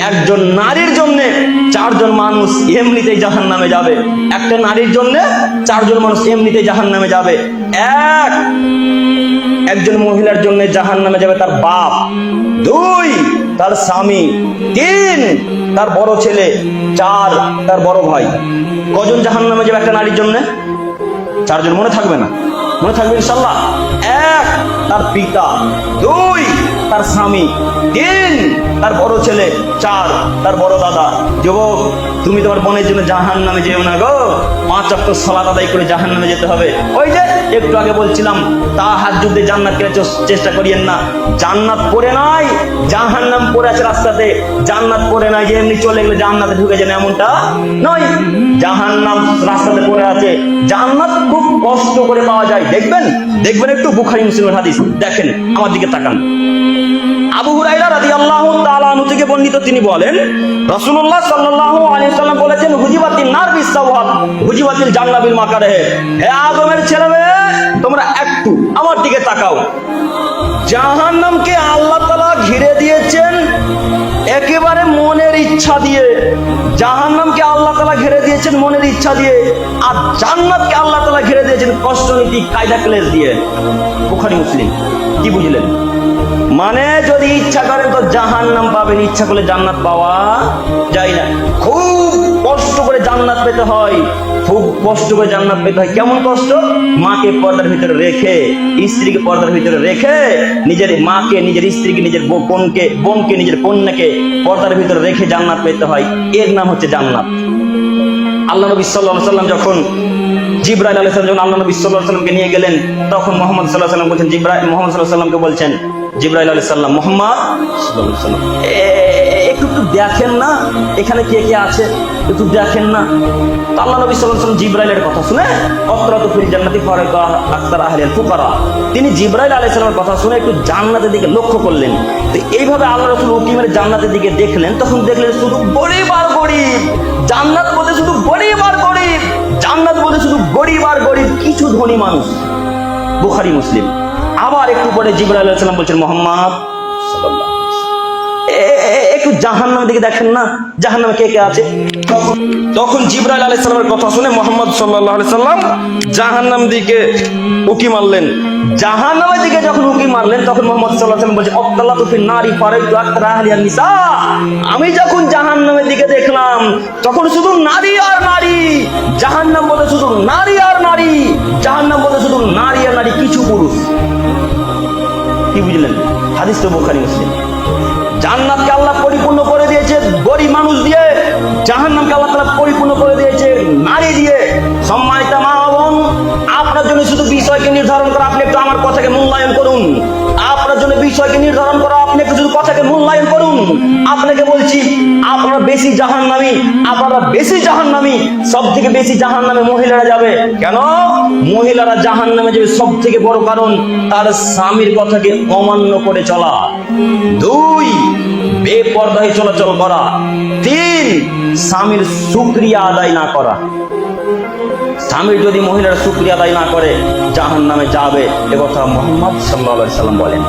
একজন নারীর জন্য চারজন মানুষ এমনিতেই জাহান্নামে যাবে। একটা নারীর জন্য চারজন মানুষ এমনিতেই জাহান্নামে যাবে। একজন মহিলার জন্য জাহান্নামে যাবে তার বাপ, 2 তার স্বামী, 3 তার বড় ছেলে, 4 তার বড় ভাই। কজন জাহান্নামে যাবে একটা নারীর জন্য? 4 জন। মনে থাকবে না? মনে থাকবে ইনশাআল্লাহ। 1 তার পিতা, 2 তার স্বামী, 3 তার বড় ছেলে, 4 তার বড় দাদা। যুবক, তুমি তোমার বোনের জন্য জাহান্নামে যেও না গো। 5 ওয়াক্ত সালাত আদায় করে জাহান্নামে যেতে হবে। ওই যে একটু আগে বলছিলাম, তাহাজ্জুদে জান্নাত পেতে চেষ্টা করিয়েন না। জান্নাত পড়ে নাই, জাহান্নাম পড়ে আছে রাস্তাতে। জান্নাত পড়ে নাই যে এমনি চলে গেলে জান্নাতে ঢুকে যান, এমনটা নয়। জাহান্নাম রাস্তাতে পড়ে আছে। জান্নাত খুব কষ্ট করে পাওয়া যায়। দেখবেন একটু বুখারী মুসলিমের হাদিস দেখেন, আমার দিকে তাকান। আবু হুরায়রা রাদিয়াল্লাহু তাআলা আনহু থেকে বর্ণিত, তিনি বলেন রাসূলুল্লাহ সাল্লাল্লাহু আলাইহি ওয়াসাল্লাম বলেছেন, হুজিবাতিন নার বিসওয়াব হুজিবাতিল জান্নাত বিল মাকারিহ। হে আদমের ছেলেমেয়ে, তোমরা একটু আমার দিকে তাকাও। জাহান্নামকে আল্লাহ তাআলা ঘিরে দিয়েছেন একেবারে মনের ইচ্ছা দিয়ে। জাহান্নামকে আল্লাহ তাআলা ঘিরে দিয়েছেন মনের ইচ্ছা দিয়ে, আর জান্নাতকে আল্লাহ তাআলা ঘিরে দিয়েছেন কষ্টনীতি, কায়দা ক্লেশ দিয়ে। বুখারী মুসলিম। কি বুঝলেন? মানে যদি ইচ্ছা করেন তো জাহান্নাম পাবেন, ইচ্ছা করলে জান্নাত পাওয়া যায় না। খুব কষ্ট করে জান্নাত পেতে হয়, খুব কষ্ট করে জান্নাত পেতে হয়। কেমন কষ্ট? মাকে পর্দার ভিতরে রেখে, স্ত্রীকে পর্দার ভিতরে রেখে, নিজের মাকে, নিজের স্ত্রীকে, নিজের বোনকে, নিজের কন্যাকে পর্দার ভিতরে রেখে জান্নাত পেতে হয়। এর নাম হচ্ছে জান্নাত। আল্লাহ নবী সাল্লাল্লাহু আলাইহি ওয়াসাল্লাম যখন জিবরাইল আলাইহিস সালাম যখন আল্লাহ নবী সাল্লাল্লাহু আলাইহি ওয়াসাল্লামকে নিয়ে গেলেন, তখন মুহাম্মদ সাল্লাল্লাহু আলাইহি ওয়াসাল্লাম বলছেন, মুহাম্মদ সাল্লাল্লাহু আলাইহি ওয়াসাল্লামকে বলছেন জিবরাইল আলাইহিস সালাম, মুহাম্মদ সাল্লাল্লাহু আলাইহি ওয়াসাল্লাম, একটু দেখেন না এখানে কে কে আছে, একটু দেখেন না। আল্লাহ নবী সাল্লাল্লাহু আলাইহি ওয়াসাল্লাম জিবরাইলের কথা শুনে, অত্রাতু ফিল জান্নাতি ফারাকা আকসার আহলিল ফুকারা, তিনি জিবরাইল আলাইহিস সালামের কথা শুনে একটু জান্নাতের দিকে লক্ষ্য করলেন। তো এইভাবে আল্লাহ রাসূল উঁকি মেরে জান্নাতের দিকে দেখলেন, তখন দেখলেন শুধু গরিব আর গরিব। জান্নাত বলতে শুধু গরিব আর গরিব, জান্নাত বলতে শুধু গরিব আর গরিব, কিছু ধনী মানুষ। বুখারী মুসলিম। আবার একটু পরে জিবরাইল আলাইহিস সালাম বলছেন, মুহাম্মদ সাল্লাল্লাহু আলাইহি ওয়াসাল্লাম, একটু জাহান্নামের দিকে দেখেন না, জাহান্নামে কে কে আছে। তখন জিবরাইল আলাইহিস সালামের কথা শুনে মুহাম্মদ সাল্লাল্লাহু আলাইহি ওয়াসাল্লাম জাহান্নাম দিকে উকি মারলেন। জাহান্নামের দিকে যখন উকি মারলেন, তখন মুহাম্মদ সাল্লাল্লাহু আলাইহি ওয়াসাল্লাম বলছেন, আত্তালাতু ফিন নারি ফারাইতু আকতার আহলিয়ান নিসা। আমি যখন জাহান্নামের দিকে দেখলাম, তখন শুধু নারী আর নারী। জাহান্নাম বলে শুধু নারী আর নারী, জাহান্নাম বলে শুধু নারী আর নারী, কিছু পুরুষ। কি বুঝলেন? হাদিস তো বুখারী মুসলিম। জান্নাতকে আল্লাহ পরিপূর্ণ করে দিয়েছে গরিব মানুষ দিয়ে, জাহান্নামকে আল্লাহ তাআলা পরিপূর্ণ করে দিয়েছে নারী দিয়ে। সম্মানিত মা বোন, আপনার জন্য শুধু বিষয়কে নির্ধারণ করা, আপনি একটু আমার কথাকে মূল্যায়ন করুন। আপনার জন্য বিষয়কে নির্ধারণ করা, আপনি একটু শুধু কথাকে মূল্যায়ন করুন। আপনাকে বলছি, আপনারা বেশি জাহান্নামী, আপনারা বেশি জাহান্নামী। সব থেকে বেশি জাহান্নামে মহিলারা যাবে। কেন মহিলারা জাহান্নামে যাবে? সব থেকে বড় কারণ তার স্বামীর কথাকে অমান্য করে চলা। 2 বেপরদায় চলাচল করা। 3 স্বামীর শুকরিয়া আদায় না করা। স্বামীর যদি মহিলার শুকরিয়া আদায় না করে, জাহান্নামে যাবে, এ কথা মুহাম্মদ সাল্লাল্লাহু আলাইহি ওয়াসাল্লাম বলেন।